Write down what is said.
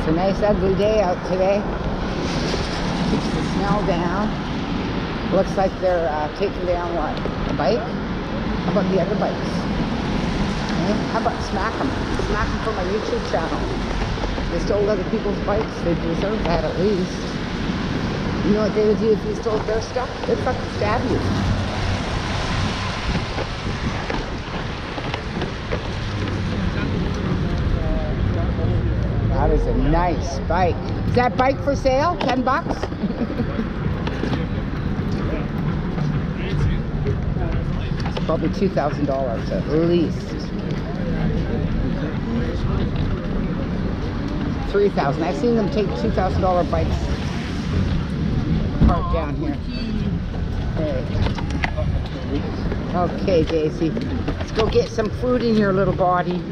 It's a nice ugly day out today. Keeps the smell down. Looks like they're taking down what? A bike? How about the other bikes? Okay. How about smack them? Smack them for my YouTube channel. They stole other people's bikes. They deserve that at least. You know what they would do if you stole their stuff? They'd fucking stab you. That is a nice bike. Is that bike for sale? 10 bucks? It's probably $2,000 at least. 3,000. I've seen them take $2,000 bikes parked down here. Okay. Okay, Daisy. Let's go get some food in your little body.